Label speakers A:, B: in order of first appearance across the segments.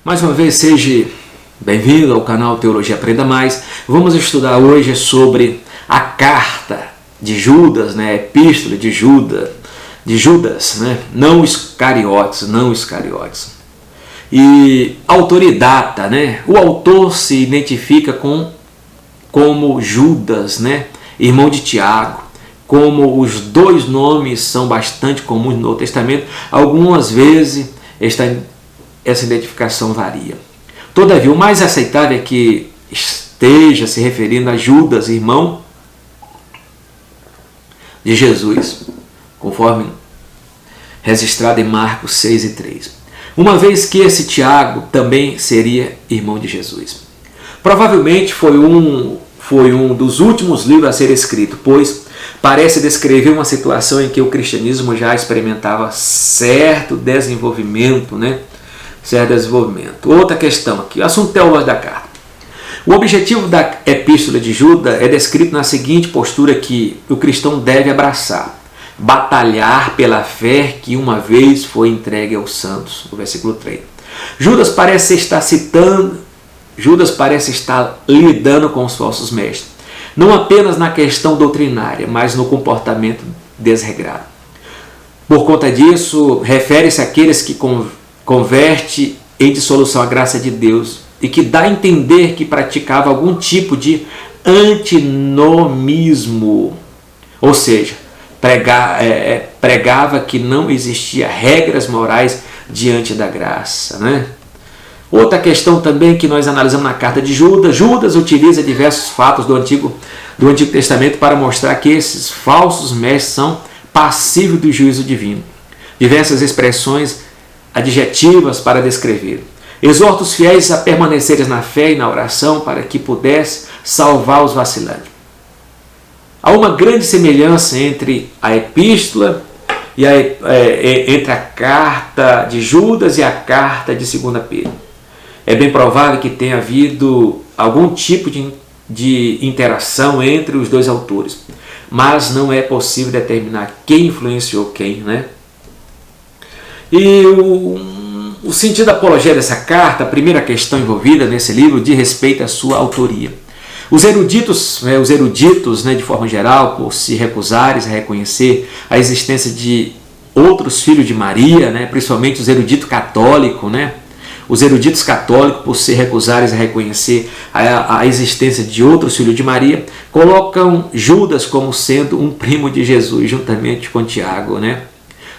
A: Mais uma vez, seja bem-vindo ao canal Teologia Aprenda Mais. Vamos estudar hoje sobre a carta de Judas, a epístola de Judas, não Iscariotes. E autor e data, o autor se identifica como Judas, irmão de Tiago. Como os dois nomes são bastante comuns no Novo Testamento, algumas vezes essa identificação varia. Todavia, o mais aceitável é que esteja se referindo a Judas, irmão de Jesus, conforme registrado em Marcos 6:3. Uma vez que esse Tiago também seria irmão de Jesus. Provavelmente foi um dos últimos livros a ser escrito, pois parece descrever uma situação em que o cristianismo já experimentava certo desenvolvimento, Outra questão aqui, assunto teológico da carta. O objetivo da epístola de Judas é descrito na seguinte postura que o cristão deve abraçar: batalhar pela fé que uma vez foi entregue aos santos, no versículo 3. Judas parece estar lidando com os falsos mestres, não apenas na questão doutrinária, mas no comportamento desregrado. Por conta disso, refere-se àqueles que converte em dissolução a graça de Deus e que dá a entender que praticava algum tipo de antinomismo, ou seja, pregava que não existia regras morais diante da graça, Outra questão também que nós analisamos na carta de Judas. Judas utiliza diversos fatos do Antigo Testamento para mostrar que esses falsos mestres são passíveis do juízo divino. Diversas expressões adjetivas para descrever. Exorta os fiéis a permanecerem na fé e na oração para que pudesse salvar os vacilantes. Há uma grande semelhança entre a epístola e entre a carta de Judas e a carta de 2 Pedro. É bem provável que tenha havido algum tipo de interação entre os dois autores, mas não é possível determinar quem influenciou quem, E o sentido da apologia dessa carta, a primeira questão envolvida nesse livro, diz respeito à sua autoria. Os eruditos, de forma geral, por se recusarem a reconhecer a existência de outros filhos de Maria, principalmente os eruditos católicos, Os eruditos católicos, por se recusarem a reconhecer a existência de outros filhos de Maria, colocam Judas como sendo um primo de Jesus, juntamente com Tiago,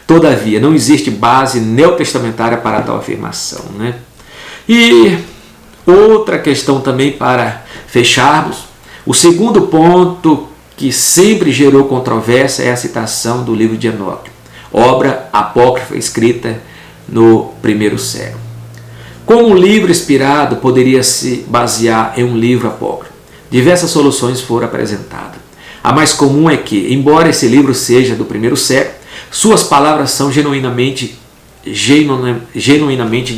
A: Todavia, não existe base neotestamentária para tal afirmação, E outra questão também para fecharmos, o segundo ponto que sempre gerou controvérsia é a citação do livro de Enoque, obra apócrifa escrita no primeiro século. Como um livro inspirado poderia se basear em um livro apócrifo? Diversas soluções foram apresentadas. A mais comum é que, embora esse livro seja do primeiro século, suas palavras são genuinamente de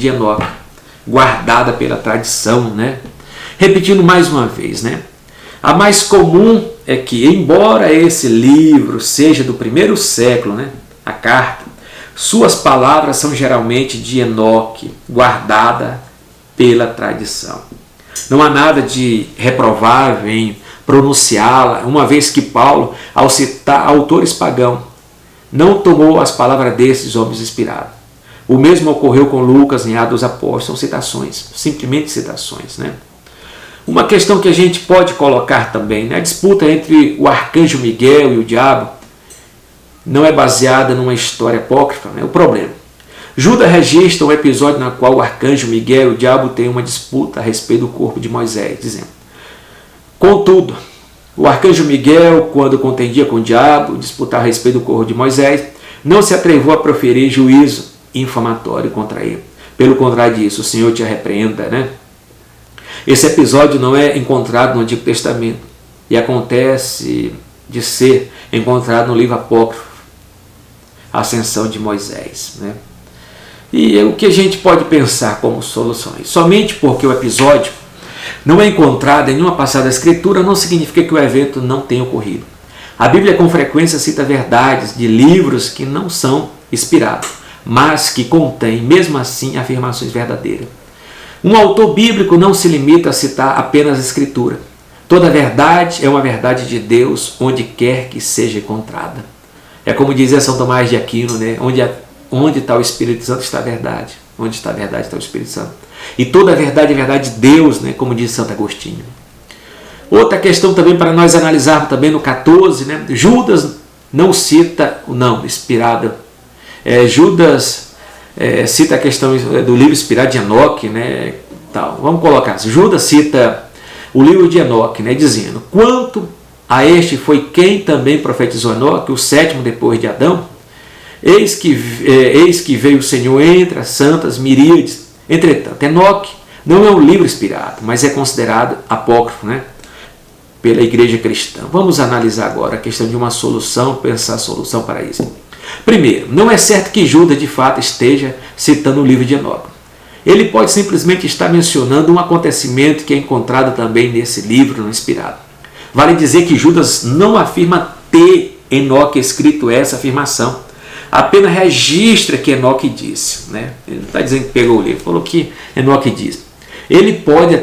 A: Enoque, guardada pela tradição, Repetindo mais uma vez, A mais comum é que, embora esse livro seja do primeiro século, a carta, suas palavras são geralmente de Enoque, guardada pela tradição. Não há nada de reprovável em pronunciá-la, uma vez que Paulo, ao citar autores pagãos, não tomou as palavras desses homens inspirados. O mesmo ocorreu com Lucas em Atos dos Apóstolos, são citações, simplesmente citações. Uma questão que a gente pode colocar também, a disputa entre o arcanjo Miguel e o diabo, não é baseada numa história apócrifa, o problema. Judas registra um episódio no qual o arcanjo Miguel e o diabo têm uma disputa a respeito do corpo de Moisés, dizendo: contudo, o arcanjo Miguel, quando contendia com o diabo, disputar a respeito do corpo de Moisés, não se atreveu a proferir juízo infamatório contra ele. Pelo contrário disso, o Senhor te repreenda, Esse episódio não é encontrado no Antigo Testamento e acontece de ser encontrado no livro apócrifo, a ascensão de Moisés. E o que a gente pode pensar como soluções? Somente porque o episódio não é encontrado em nenhuma passagem da Escritura não significa que o evento não tenha ocorrido. A Bíblia com frequência cita verdades de livros que não são inspirados, mas que contêm, mesmo assim, afirmações verdadeiras. Um autor bíblico não se limita a citar apenas a Escritura. Toda verdade é uma verdade de Deus, onde quer que seja encontrada. É como dizia São Tomás de Aquino, né? Onde está o Espírito Santo está a verdade. Onde está a verdade está o Espírito Santo. E toda a verdade é verdade de Deus, né? Como diz Santo Agostinho. Outra questão também para nós analisarmos também no 14, né? Judas não cita o nome inspirado. Judas cita a questão do livro inspirado de Enoque, né? Tal. Vamos colocar assim. Judas cita o livro de Enoque, né? Dizendo: quanto a este foi quem também profetizou Enoque, o sétimo depois de Adão. Eis que veio o Senhor entre as santas miríades. Entretanto, Enoque não é um livro inspirado, mas é considerado apócrifo, né? Pela igreja cristã. Vamos analisar agora a questão de uma solução, pensar a solução para isso. Primeiro, não é certo que Judas de fato esteja citando o livro de Enoque. Ele pode simplesmente estar mencionando um acontecimento que é encontrado também nesse livro não inspirado. Vale dizer que Judas não afirma ter Enoque escrito essa afirmação. Apenas registra que Enoque disse. Né? Ele não está dizendo que pegou o livro, falou que Enoque disse. Ele pode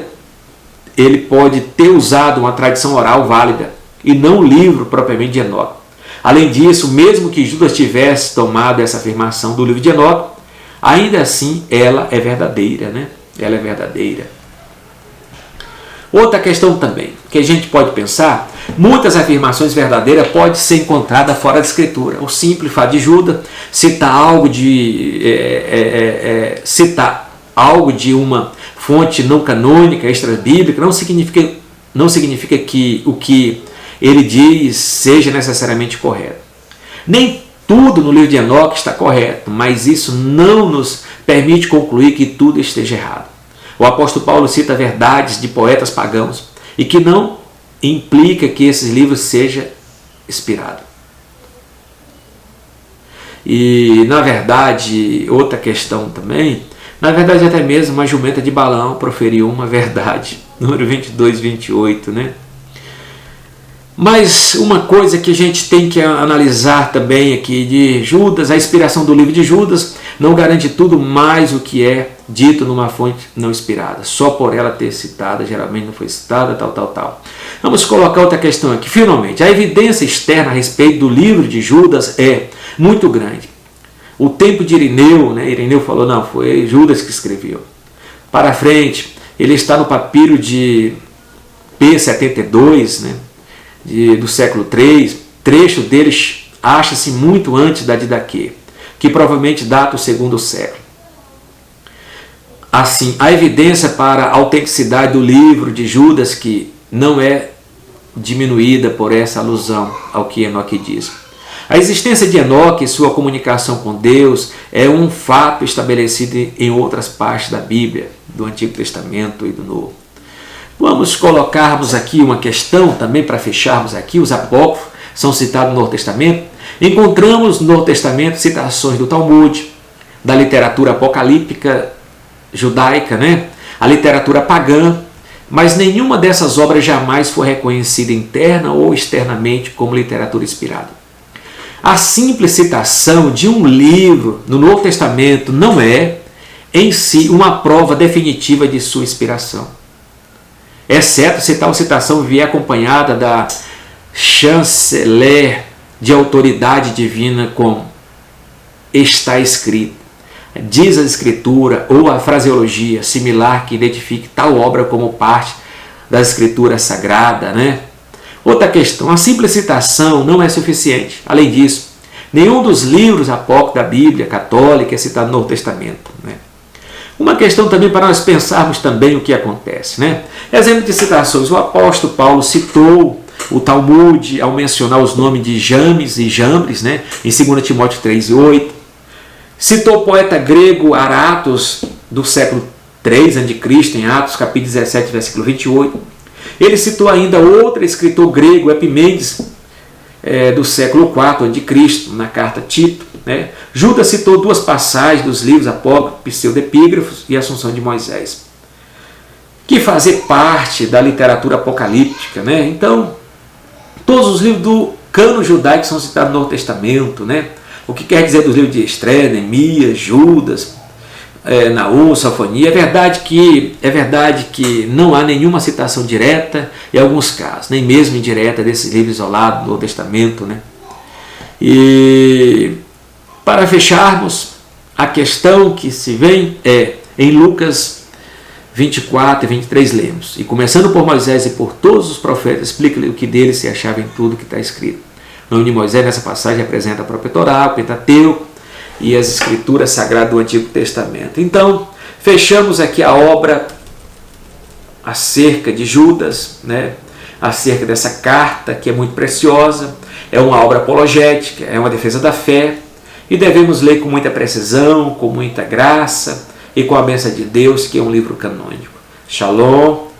A: ter usado uma tradição oral válida e não o livro propriamente de Enoque. Além disso, mesmo que Judas tivesse tomado essa afirmação do livro de Enoque, ainda assim ela é verdadeira, né? Ela é verdadeira. Outra questão também, que a gente pode pensar, muitas afirmações verdadeiras podem ser encontradas fora da Escritura. O simples fato de Judas citar algo de uma fonte não canônica, extra-bíblica, não significa que o que ele diz seja necessariamente correto. Nem tudo no livro de Enoque está correto, mas isso não nos permite concluir que tudo esteja errado. O apóstolo Paulo cita verdades de poetas pagãos e que não implica que esses livros sejam inspirados. E, na verdade, outra questão também, na verdade até mesmo uma jumenta de Balaão proferiu uma verdade, número 22, 28, né? Mas uma coisa que a gente tem que analisar também aqui de Judas, a inspiração do livro de Judas não garante tudo mais o que é dito numa fonte não inspirada, só por ela ter citada, geralmente não foi citada, tal. Vamos colocar outra questão aqui. Finalmente, a evidência externa a respeito do livro de Judas é muito grande. O tempo de Irineu, né? Irineu falou, não, foi Judas que escreveu. Para frente, ele está no papiro de P72, né? Do século III, trecho deles acha-se muito antes da Didaquê, que provavelmente data o segundo século. Assim, a evidência para a autenticidade do livro de Judas que não é diminuída por essa alusão ao que Enoque diz. A existência de Enoque e sua comunicação com Deus é um fato estabelecido em outras partes da Bíblia, do Antigo Testamento e do Novo. Vamos colocarmos aqui uma questão também para fecharmos aqui. Os apócrifos são citados no Novo Testamento. Encontramos no Novo Testamento citações do Talmud, da literatura apocalíptica judaica, né? A literatura pagã, mas nenhuma dessas obras jamais foi reconhecida interna ou externamente como literatura inspirada. A simples citação de um livro no Novo Testamento não é, em si, uma prova definitiva de sua inspiração. Exceto se tal citação vier acompanhada da chanceler de autoridade divina como está escrito, diz a Escritura, ou a fraseologia similar que identifique tal obra como parte da Escritura Sagrada, né? Outra questão, a simples citação não é suficiente. Além disso, nenhum dos livros apócrifos da Bíblia católica é citado no Novo Testamento, né? Uma questão também para nós pensarmos também o que acontece, né? Exemplo de citações, o apóstolo Paulo citou o Talmud ao mencionar os nomes de James e Jambres, né? Em 2 Timóteo 3:8. Citou o poeta grego Aratos do século 3 a.C., em Atos capítulo 17, versículo 28. Ele citou ainda outro escritor grego, Epimenes, do século 4 a.C., na carta a Tito. Né? Judas citou duas passagens dos livros apócrifos, Pseudepígrafos e Assunção de Moisés, que fazem parte da literatura apocalíptica. Né? Então, todos os livros do cano judaico são citados no Novo Testamento. Né? O que quer dizer dos livros de Esther, Neemias, Judas, Naum, Sofonia. É verdade que não há nenhuma citação direta em alguns casos, nem mesmo indireta desses livros isolados do Novo Testamento, né? E para fecharmos, a questão que se vem é em Lucas 24 e 23 lemos: e começando por Moisés e por todos os profetas, explica-lhe o que dele se achava em tudo que está escrito. O nome de Moisés nessa passagem representa a própria Torá, o Pentateuco e as escrituras sagradas do Antigo Testamento. Então, fechamos aqui a obra acerca de Judas, né? Acerca dessa carta que é muito preciosa, é uma obra apologética, é uma defesa da fé, e devemos ler com muita precisão, com muita graça e com a bênção de Deus, que é um livro canônico. Shalom.